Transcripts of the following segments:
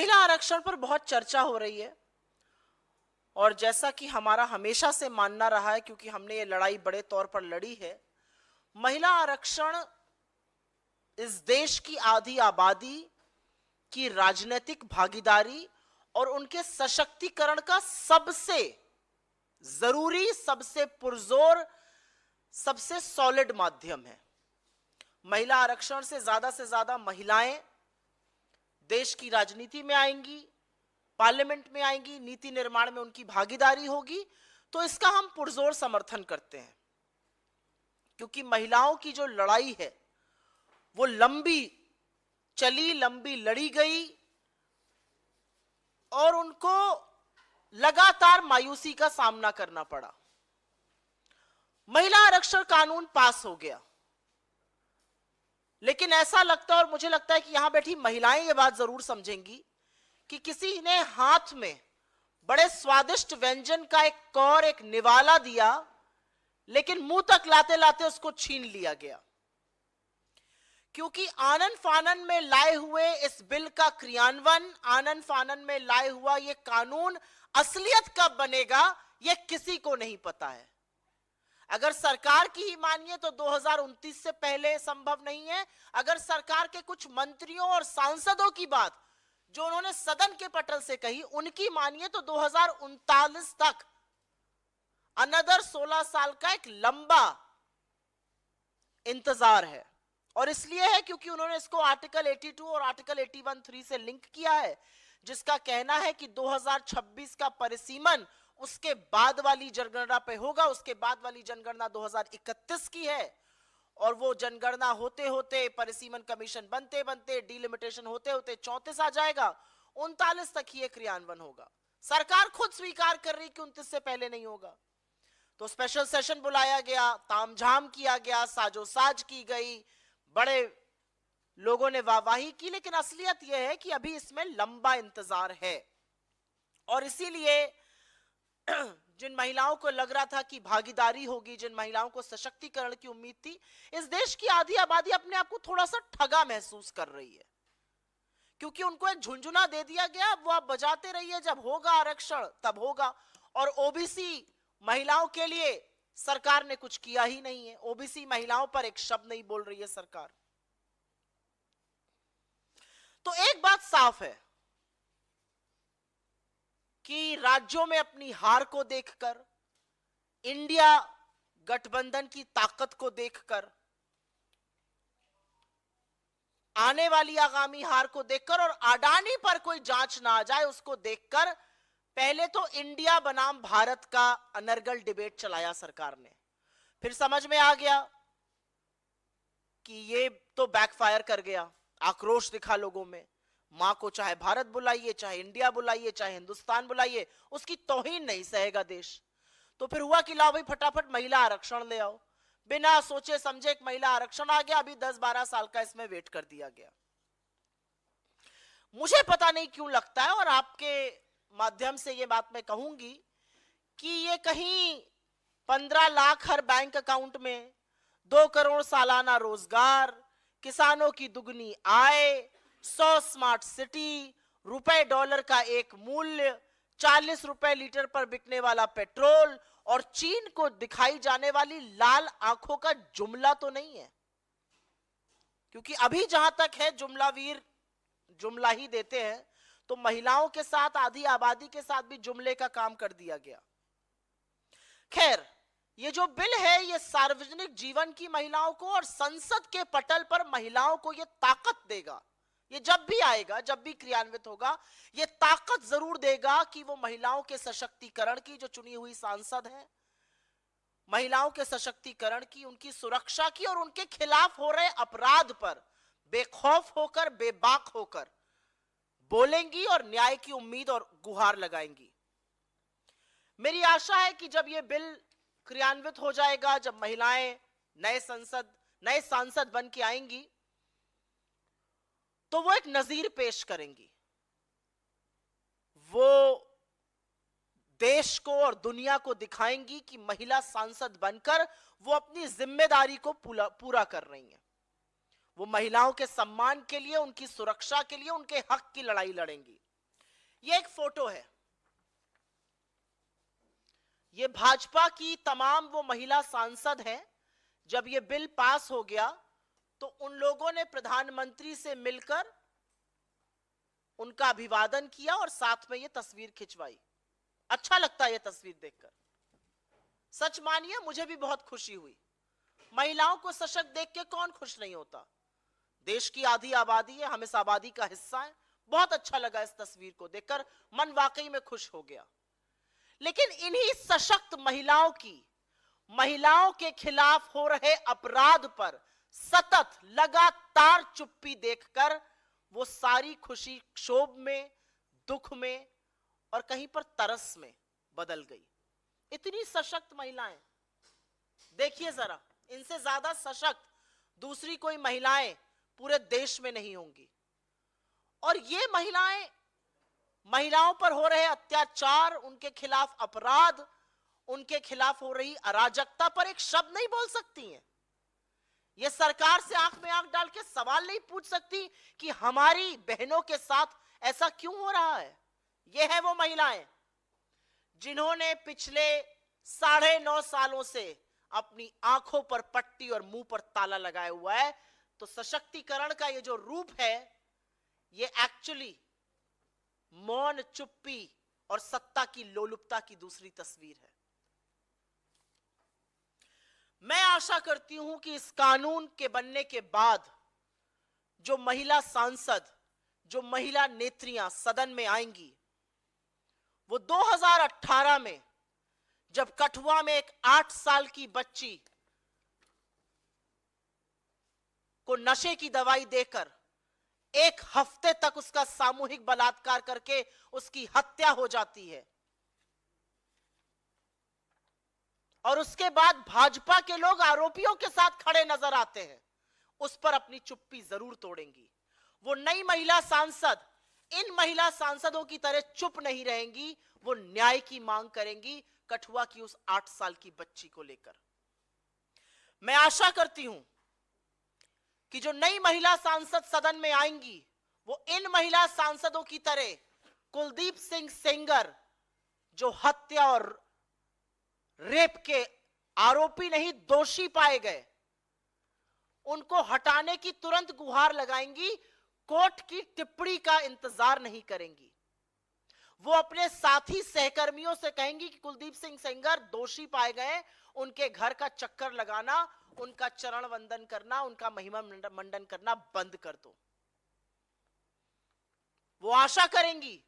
महिला आरक्षण पर बहुत चर्चा हो रही है और जैसा कि हमारा हमेशा से मानना रहा है, क्योंकि हमने ये लड़ाई बड़े तौर पर लड़ी है, महिला आरक्षण इस देश की आधी आबादी की राजनीतिक भागीदारी और उनके सशक्तिकरण का सबसे जरूरी, सबसे पुरजोर, सबसे सॉलिड माध्यम है। महिला आरक्षण से ज्यादा महिलाएं देश की राजनीति में आएंगी, पार्लियामेंट में आएंगी, नीति निर्माण में उनकी भागीदारी होगी, तो इसका हम पुरजोर समर्थन करते हैं। क्योंकि महिलाओं की जो लड़ाई है वो लंबी चली, लंबी लड़ी गई और उनको लगातार मायूसी का सामना करना पड़ा। महिला आरक्षण कानून पास हो गया, लेकिन ऐसा लगता है और मुझे लगता है कि यहां बैठी महिलाएं ये बात जरूर समझेंगी कि किसी ने हाथ में बड़े स्वादिष्ट व्यंजन का एक कौर, एक निवाला दिया, लेकिन मुंह तक लाते लाते उसको छीन लिया गया। क्योंकि आनन फानन में लाए हुए इस बिल का क्रियान्वयन, आनन फानन में लाए हुआ ये कानून असलियत कब बनेगा ये किसी को नहीं पता है। अगर सरकार की ही मानिए तो 2029 से पहले संभव नहीं है। अगर सरकार के कुछ मंत्रियों और सांसदों की बात जो उन्होंने सदन के पटल से कही उनकी मानिए तो 2039 तक, अनदर 16 साल का एक लंबा इंतजार है। और इसलिए है क्योंकि उन्होंने इसको आर्टिकल 82 और आर्टिकल 81(3) से लिंक किया है, जिसका कहना है कि 2026 का परिसीमन उसके बाद वाली जनगणना पे होगा। उसके बाद वाली जनगणना 2031 की है और वो जनगणना होते होते, परिसीमन कमीशन बनते बनते, डिलिमिटेशन होते होते 34 आ जाएगा। 39 तक ही क्रियान्वयन होगा। सरकार खुद स्वीकार कर रही कि 29 से पहले नहीं होगा। तो स्पेशल सेशन बुलाया गया, तामझाम किया गया, साजोसाज की गई, बड़े लोगों ने वाहवाही की, लेकिन असलियत यह है कि अभी इसमें लंबा इंतजार है। और इसीलिए जिन महिलाओं को लग रहा था कि भागीदारी होगी, जिन महिलाओं को सशक्तिकरण की उम्मीद थी, इस देश की आधी आबादी अपने आप को थोड़ा सा ठगा महसूस कर रही है। क्योंकि उनको एक झुंझुना दे दिया गया, वो आप बजाते रहिए, जब होगा आरक्षण तब होगा। और ओबीसी महिलाओं के लिए सरकार ने कुछ किया ही नहीं है। ओबीसी महिलाओं पर एक शब्द नहीं बोल रही है सरकार। तो एक बात साफ है कि राज्यों में अपनी हार को देखकर, इंडिया गठबंधन की ताकत को देखकर, आने वाली आगामी हार को देखकर और अडानी पर कोई जांच ना आ जाए उसको देखकर, पहले तो इंडिया बनाम भारत का अनर्गल डिबेट चलाया सरकार ने। फिर समझ में आ गया कि ये तो बैकफायर कर गया। आक्रोश दिखा लोगों में। मां को चाहे भारत बुलाइए, चाहे इंडिया बुलाइए, चाहे हिंदुस्तान बुलाइए, उसकी तौहीन नहीं सहेगा देश। तो फिर हुआ कि लाओ भाई फटाफट महिला आरक्षण ले आओ। बिना सोचे समझे एक महिला आरक्षण आ गया। अभी 10-12 साल का इसमें वेट कर दिया गया। मुझे पता नहीं क्यों लगता है, और आपके माध्यम से ये बात मैं कहूंगी कि ये कहीं 15 लाख हर बैंक अकाउंट में, 2 करोड़ सालाना रोजगार, किसानों की दुगनी आय, 100 स्मार्ट सिटी, रुपए डॉलर का एक मूल्य, 40 रुपए लीटर पर बिकने वाला पेट्रोल और चीन को दिखाई जाने वाली लाल आंखों का जुमला तो नहीं है। क्योंकि अभी जहां तक है जुमलावीर जुमला ही देते हैं, तो महिलाओं के साथ, आधी आबादी के साथ भी जुमले का काम कर दिया गया। खैर, ये जो बिल है ये सार्वजनिक जीवन की महिलाओं को और संसद के पटल पर महिलाओं को ये ताकत देगा। ये जब भी आएगा, जब भी क्रियान्वित होगा, ये ताकत जरूर देगा कि वो महिलाओं के सशक्तिकरण की, जो चुनी हुई सांसद हैं, महिलाओं के सशक्तिकरण की, उनकी सुरक्षा की और उनके खिलाफ हो रहे अपराध पर बेखौफ होकर, बेबाक होकर बोलेंगी और न्याय की उम्मीद और गुहार लगाएंगी। मेरी आशा है कि जब ये बिल क्रियान्वित हो जाएगा, जब महिलाएं नए सांसद बन के आएंगी, तो वो एक नजीर पेश करेंगी। वो देश को और दुनिया को दिखाएंगी कि महिला सांसद बनकर वो अपनी जिम्मेदारी को पूरा कर रही हैं। वो महिलाओं के सम्मान के लिए, उनकी सुरक्षा के लिए, उनके हक की लड़ाई लड़ेंगी। ये एक फोटो है, ये भाजपा की तमाम वो महिला सांसद हैं। जब ये बिल पास हो गया तो उन लोगों ने प्रधानमंत्री से मिलकर उनका अभिवादन किया और साथ में ये तस्वीर खिंचवाई। अच्छा लगता है ये तस्वीर देखकर, सच मानिए मुझे भी बहुत खुशी हुई। महिलाओं को सशक्त देख के कौन खुश नहीं होता। देश की आधी आबादी है, हम इस आबादी का हिस्सा है। बहुत अच्छा लगा इस तस्वीर को देखकर, मन वाकई में खुश हो गया। लेकिन इन्हीं सशक्त महिलाओं के खिलाफ हो रहे अपराध पर सतत लगातार चुप्पी देखकर वो सारी खुशी क्षोभ में, दुख में और कहीं पर तरस में बदल गई। इतनी सशक्त महिलाएं, देखिए जरा, इनसे ज्यादा सशक्त दूसरी कोई महिलाएं पूरे देश में नहीं होंगी। और ये महिलाओं पर हो रहे अत्याचार, उनके खिलाफ अपराध, उनके खिलाफ हो रही अराजकता पर एक शब्द नहीं बोल सकती हैं। ये सरकार से आंख में आंख डाल के सवाल नहीं पूछ सकती कि हमारी बहनों के साथ ऐसा क्यों हो रहा है। ये है वो महिलाएं जिन्होंने पिछले 9.5 सालों से अपनी आंखों पर पट्टी और मुंह पर ताला लगाया हुआ है। तो सशक्तिकरण का ये जो रूप है, ये एक्चुअली मौन, चुप्पी और सत्ता की लोलुपता की दूसरी तस्वीर है। मैं आशा करती हूं कि इस कानून के बनने के बाद जो महिला सांसद, जो महिला नेत्रियां सदन में आएंगी, वो 2018 में जब कठुआ में एक 8 साल की बच्ची को नशे की दवाई देकर 1 हफ्ते तक उसका सामूहिक बलात्कार करके उसकी हत्या हो जाती है, और उसके बाद भाजपा के लोग आरोपियों के साथ खड़े नजर आते हैं, उस पर अपनी चुप्पी जरूर तोड़ेंगी। वो नई महिला सांसद इन महिला सांसदों की तरह चुप नहीं रहेंगी, वो न्याय की मांग करेंगी कठुआ की उस 8 साल की बच्ची को लेकर। मैं आशा करती हूं कि जो नई महिला सांसद सदन में आएंगी, वो इन महिला सांसदों की तरह कुलदीप सिंह सेंगर, जो हत्या और रेप के आरोपी नहीं दोषी पाए गए, उनको हटाने की तुरंत गुहार लगाएंगी, कोर्ट की टिप्पणी का इंतजार नहीं करेंगी। वो अपने साथी सहकर्मियों से कहेंगी कि कुलदीप सिंह सेंगर दोषी पाए गए, उनके घर का चक्कर लगाना, उनका चरण वंदन करना, उनका महिमा मंडन करना बंद कर दो। वो आशा करेंगी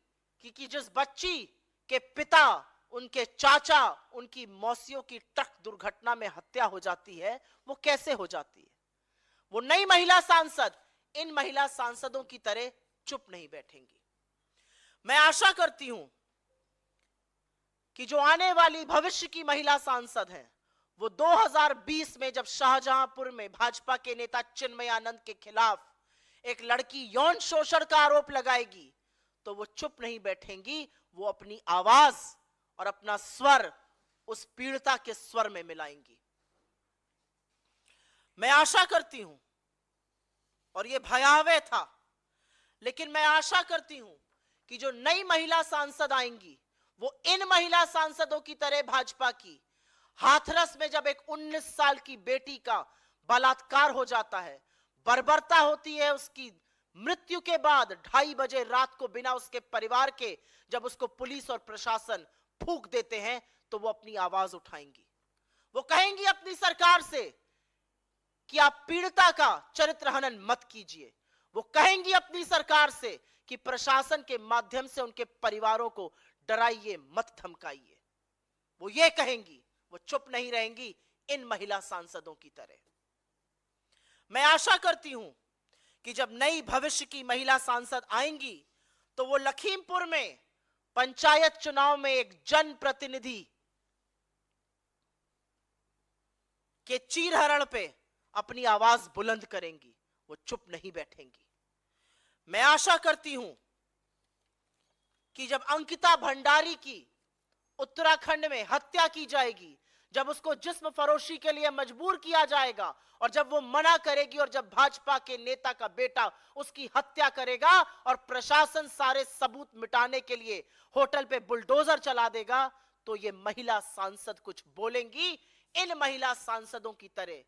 कि जिस बच्ची के पिता, उनके चाचा, उनकी मौसियों की ट्रक दुर्घटना में हत्या हो जाती है, वो कैसे हो जाती है। वो नई महिला सांसद इन महिला सांसदों की तरह चुप नहीं बैठेंगी। मैं आशा करती हूं कि जो आने वाली भविष्य की महिला सांसद हैं, वो 2020 में जब शाहजहांपुर में भाजपा के नेता चिन्मय आनंद के खिलाफ एक लड़की यौन शोषण का आरोप लगाएगी, तो वो चुप नहीं बैठेंगी, वो अपनी आवाज और अपना स्वर उस पीड़िता के स्वर में मिलाएंगी। मैं आशा करती हूं, और ये भयावह था, लेकिन मैं आशा करती हूं कि जो नई महिला सांसद आएंगी, वो इन महिला सांसदों की तरह भाजपा की हाथरस में जब एक 19 साल की बेटी का बलात्कार हो जाता है, बर्बरता होती है, उसकी मृत्यु के बाद 2:30 बजे रात को बिना उसके परिवार के जब उसको पुलिस और प्रशासन फूंक देते हैं, तो वो अपनी आवाज उठाएंगी। वो कहेंगी अपनी सरकार से कि आप पीड़िता का चरित्र हनन मत कीजिए। वो कहेंगी अपनी सरकार से कि प्रशासन के माध्यम से उनके परिवारों को डराइए मत, धमकाइए। वो ये कहेंगी, वो चुप नहीं रहेंगी इन महिला सांसदों की तरह। मैं आशा करती हूं कि जब नई भविष्य की महिला सांसद आएंगी, तो वो लखीमपुर में पंचायत चुनाव में एक जनप्रतिनिधि के चीरहरण पे अपनी आवाज बुलंद करेंगी, वो चुप नहीं बैठेंगी। मैं आशा करती हूं कि जब अंकिता भंडारी की उत्तराखंड में हत्या की जाएगी, जब उसको जिस्म फरोशी के लिए मजबूर किया जाएगा और जब वो मना करेगी और जब भाजपा के नेता का बेटा उसकी हत्या करेगा और प्रशासन सारे सबूत मिटाने के लिए होटल पे बुलडोजर चला देगा, तो ये महिला सांसद कुछ बोलेंगी, इन महिला सांसदों की तरह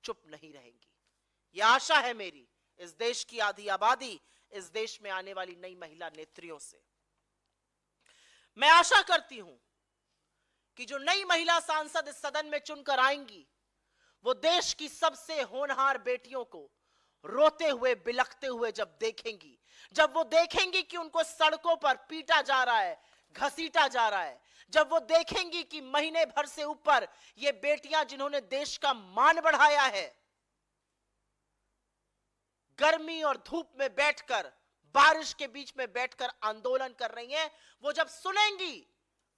चुप नहीं रहेंगी। यह आशा है मेरी इस देश की आधी आबादी, इस देश में आने वाली नई महिला नेत्रियों से। मैं आशा करती हूं कि जो नई महिला सांसद इस सदन में चुनकर आएंगी, वो देश की सबसे होनहार बेटियों को रोते हुए बिलखते हुए जब देखेंगी, जब वो देखेंगी कि उनको सड़कों पर पीटा जा रहा है, घसीटा जा रहा है, जब वो देखेंगी कि महीने भर से ऊपर ये बेटियां जिन्होंने देश का मान बढ़ाया है, गर्मी और धूप में बैठकर, बारिश के बीच में बैठकर आंदोलन कर रही हैं, वो जब सुनेंगी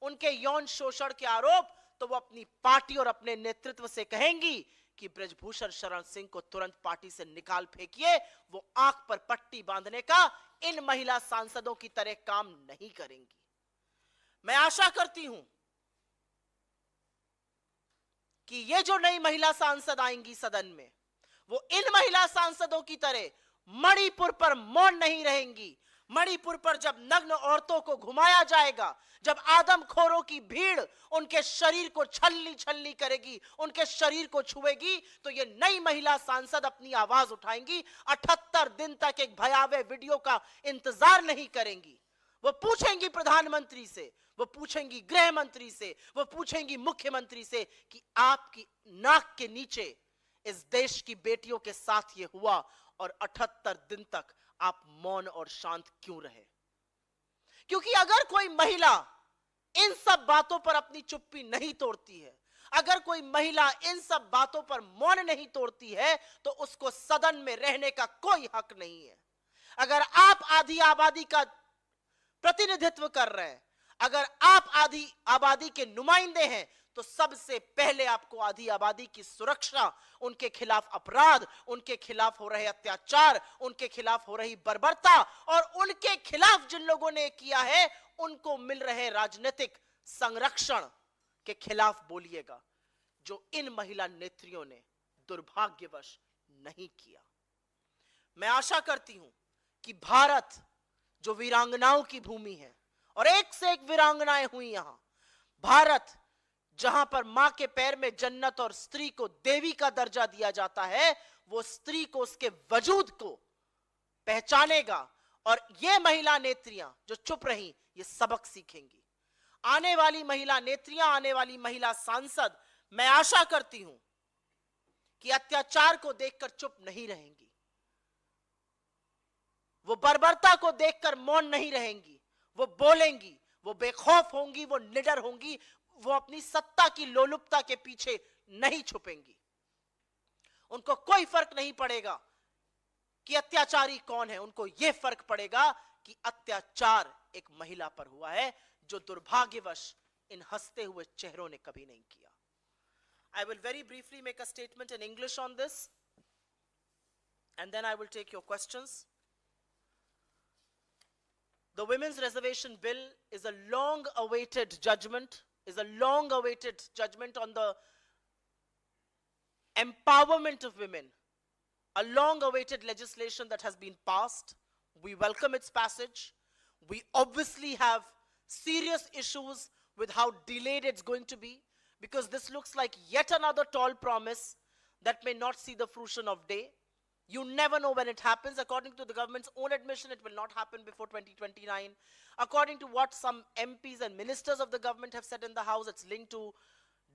उनके यौन शोषण के आरोप, तो वो अपनी पार्टी और अपने नेतृत्व से कहेंगी कि ब्रजभूषण शरण सिंह को तुरंत पार्टी से निकाल फेंकिए। वो आंख पर पट्टी बांधने का इन महिला सांसदों की तरह काम नहीं करेंगी। मैं आशा करती हूं कि ये जो नई महिला सांसद आएंगी सदन में, वो इन महिला सांसदों की तरह मणिपुर पर मौन नहीं रहेंगी। मणिपुर पर जब नग्न औरतों को घुमाया जाएगा, जब आदमखोरों की भीड़ उनके शरीर को छलनी छलनी करेगी, उनके शरीर को छुएगी, तो ये नई महिला सांसद अपनी आवाज उठाएंगी। 78 दिन तक एक भयावह वीडियो का इंतजार नहीं करेंगी। वो पूछेंगी प्रधानमंत्री से, वो पूछेंगी गृह मंत्री से, वो पूछेंगी मुख्यमंत्री से कि आपकी नाक के नीचे इस देश की बेटियों के साथ ये हुआ और 78 दिन तक आप मौन और शांत क्यों रहे? क्योंकि अगर कोई महिला इन सब बातों पर अपनी चुप्पी नहीं तोड़ती है, अगर कोई महिला इन सब बातों पर मौन नहीं तोड़ती है, तो उसको सदन में रहने का कोई हक नहीं है। अगर आप आधी आबादी का प्रतिनिधित्व कर रहे हैं, अगर आप आधी आबादी के नुमाइंदे हैं, तो सबसे पहले आपको आधी आबादी की सुरक्षा, उनके खिलाफ अपराध, उनके खिलाफ हो रहे अत्याचार, उनके खिलाफ हो रही बर्बरता और उनके खिलाफ जिन लोगों ने किया है उनको मिल रहे राजनीतिक संरक्षण के खिलाफ बोलिएगा, जो इन महिला नेत्रियों ने दुर्भाग्यवश नहीं किया। मैं आशा करती हूं कि भारत जो वीरांगनाओं की भूमि है और एक से एक वीरांगनाएं हुई यहां, भारत जहां पर मां के पैर में जन्नत और स्त्री को देवी का दर्जा दिया जाता है, वो स्त्री को उसके वजूद को पहचानेगा और ये महिला नेत्रियां जो चुप रही, ये सबक सीखेंगी। आने वाली महिला नेत्रियां, आने वाली महिला सांसद, मैं आशा करती हूं कि अत्याचार को देखकर चुप नहीं रहेंगी, वो बर्बरता को देखकर मौन नहीं रहेंगी, वो बोलेंगी, वो बेखौफ होंगी, वो निडर होंगी, वो अपनी सत्ता की लोलुपता के पीछे नहीं छुपेंगी। उनको कोई फर्क नहीं पड़ेगा कि अत्याचारी कौन है, उनको यह फर्क पड़ेगा कि अत्याचार एक महिला पर हुआ है जो दुर्भाग्यवश इन हंसते हुए चेहरों ने कभी नहीं किया। I will very briefly make a statement in English on this and then I will take your questions. The Women's Reservation Bill is a long-awaited judgment, on the empowerment of women, a long-awaited legislation that has been passed. We welcome its passage. We obviously have serious issues with how delayed it's going to be, because this looks like yet another tall promise that may not see the fruition of day. You never know when it happens. According to the government's own admission, it will not happen before 2029. According to what some MPs and ministers of the government have said in the House, it's linked to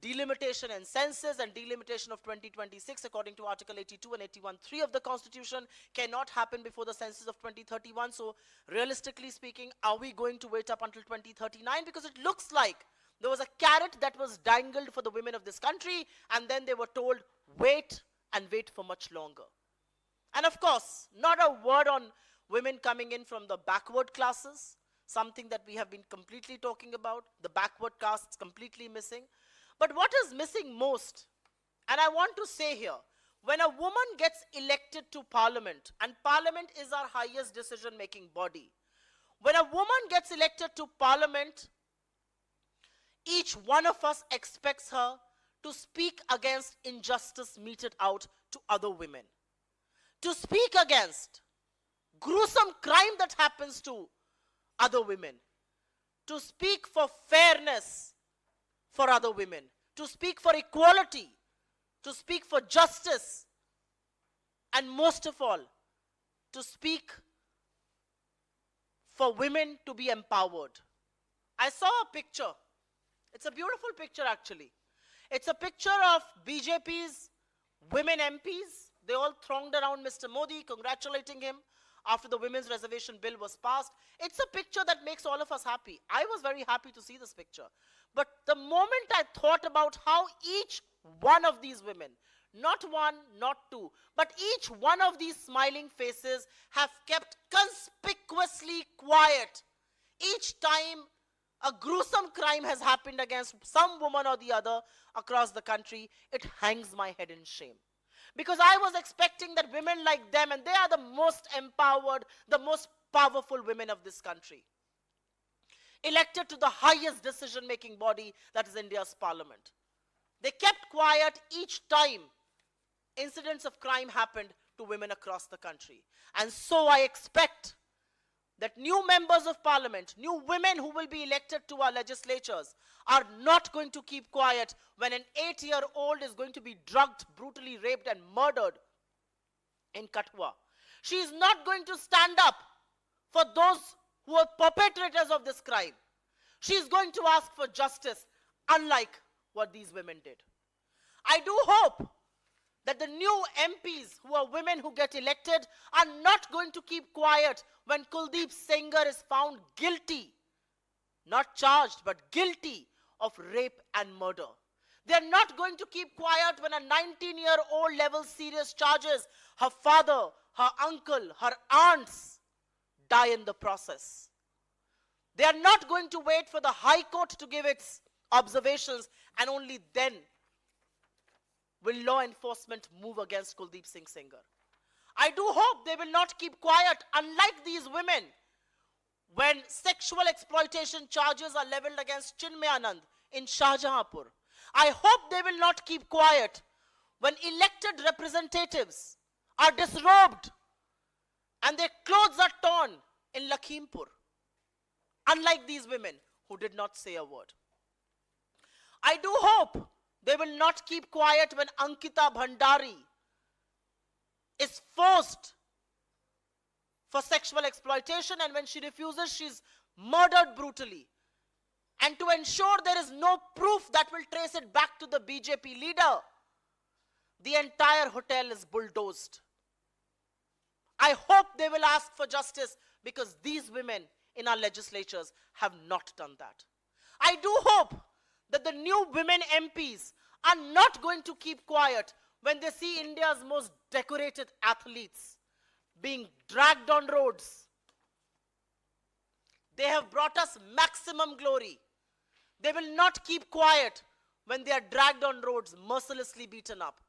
delimitation and census, and delimitation of 2026, according to Article 82 and 81(3) of the Constitution, cannot happen before the census of 2031. So realistically speaking, are we going to wait up until 2039? Because it looks like there was a carrot that was dangled for the women of this country, and then they were told, wait and wait for much longer. And of course, not a word on women coming in from the backward classes, something that we have been completely talking about, the backward castes completely missing. But what is missing most, and I want to say here, when a woman gets elected to parliament, and parliament is our highest decision-making body, when a woman gets elected to parliament, each one of us expects her to speak against injustice meted out to other women, to speak against gruesome crime that happens to other women, to speak for fairness for other women, to speak for equality, to speak for justice, and most of all, to speak for women to be empowered. I saw a picture. It's a beautiful picture, actually. It's a picture of BJP's women MPs. They all thronged around Mr. Modi, congratulating him after the women's reservation bill was passed. It's a picture that makes all of us happy. I was very happy to see this picture. But the moment I thought about how each one of these women, not one, not two, but each one of these smiling faces have kept conspicuously quiet each time a gruesome crime has happened against some woman or the other across the country, it hangs my head in shame. Because I was expecting that women like them, and they are the most empowered, the most powerful women of this country, elected to the highest decision-making body, that is India's parliament. They kept quiet each time incidents of crime happened to women across the country. And so I expect that new members of parliament, new women who will be elected to our legislatures, are not going to keep quiet when an 8-year-old is going to be drugged, brutally raped and murdered in Kathua. She is not going to stand up for those who are perpetrators of this crime. She is going to ask for justice, unlike what these women did. I do hope that the new MPs, who are women who get elected, are not going to keep quiet when Kuldeep Sengar is found guilty, not charged, but guilty of rape and murder. They are not going to keep quiet when a 19-year-old level serious charges, her father, her uncle, her aunts die in the process. They are not going to wait for the High Court to give its observations, and only then will law enforcement move against Kuldeep Singh Sengar. I do hope they will not keep quiet, unlike these women, when sexual exploitation charges are leveled against Chinmay Anand in Shahjahanpur. I hope they will not keep quiet when elected representatives are disrobed and their clothes are torn in Lakhimpur, unlike these women who did not say a word. I do hope they will not keep quiet when Ankita Bhandari is forced for sexual exploitation, and when she refuses, she's murdered brutally. And to ensure there is no proof that will trace it back to the BJP leader, the entire hotel is bulldozed. I hope they will ask for justice, because these women in our legislatures have not done that. I do hope that the new women MPs are not going to keep quiet when they see India's most decorated athletes being dragged on roads. They have brought us maximum glory. They will not keep quiet when they are dragged on roads, mercilessly beaten up,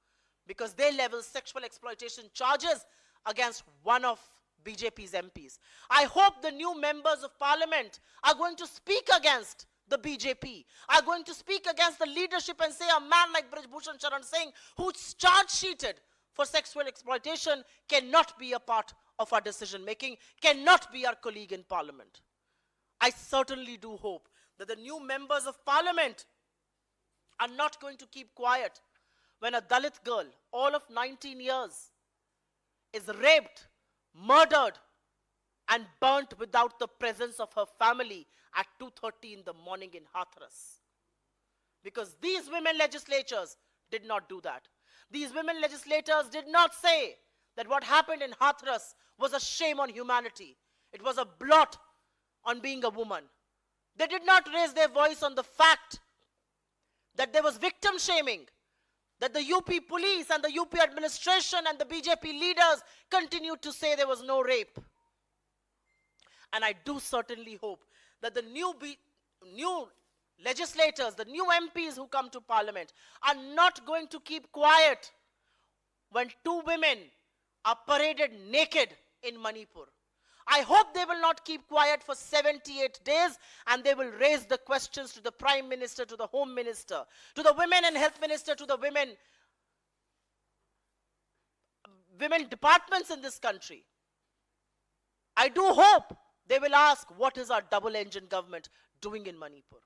because they level sexual exploitation charges against one of BJP's MPs. I hope the new members of parliament are going to speak against the BJP, are going to speak against the leadership and say a man like Brij Bhushan Sharan Singh, who's charge sheeted for sexual exploitation, cannot be a part of our decision making, cannot be our colleague in parliament. I certainly do hope that the new members of parliament are not going to keep quiet when a Dalit girl, all of 19 years, is raped, murdered, and burnt without the presence of her family at 2:30 in the morning in Hathras. Because these women legislators did not do that. These women legislators did not say that what happened in Hathras was a shame on humanity. It was a blot on being a woman. They did not raise their voice on the fact that there was victim shaming, that the UP police and the UP administration and the BJP leaders continued to say there was no rape. And I do certainly hope that the new legislators, the new MPs who come to parliament, are not going to keep quiet when two women are paraded naked in Manipur, I hope they will not keep quiet for 78 days and they will raise the questions to the Prime Minister, to the Home Minister, to the Women and Health Minister, to the women departments in this country. I do hope they will ask, what is our double-engine government doing in Manipur?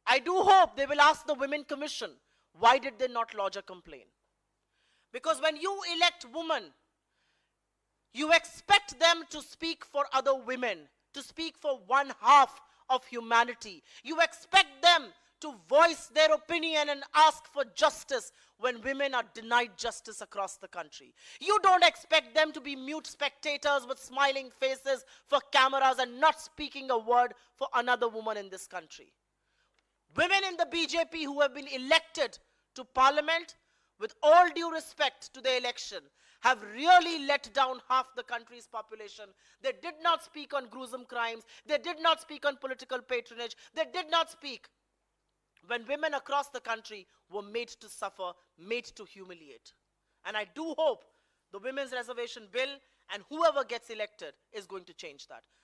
I do hope they will ask the Women Commission, why did they not lodge a complaint? Because when you elect women, you expect them to speak for other women, to speak for one half of humanity. You expect them to voice their opinion and ask for justice when women are denied justice across the country. You don't expect them to be mute spectators with smiling faces for cameras and not speaking a word for another woman in this country. Women in the BJP who have been elected to parliament, with all due respect to the election, have really let down half the country's population. They did not speak on gruesome crimes. They did not speak on political patronage. They did not speak when women across the country were made to suffer, made to humiliate. And I do hope the Women's Reservation Bill and whoever gets elected is going to change that.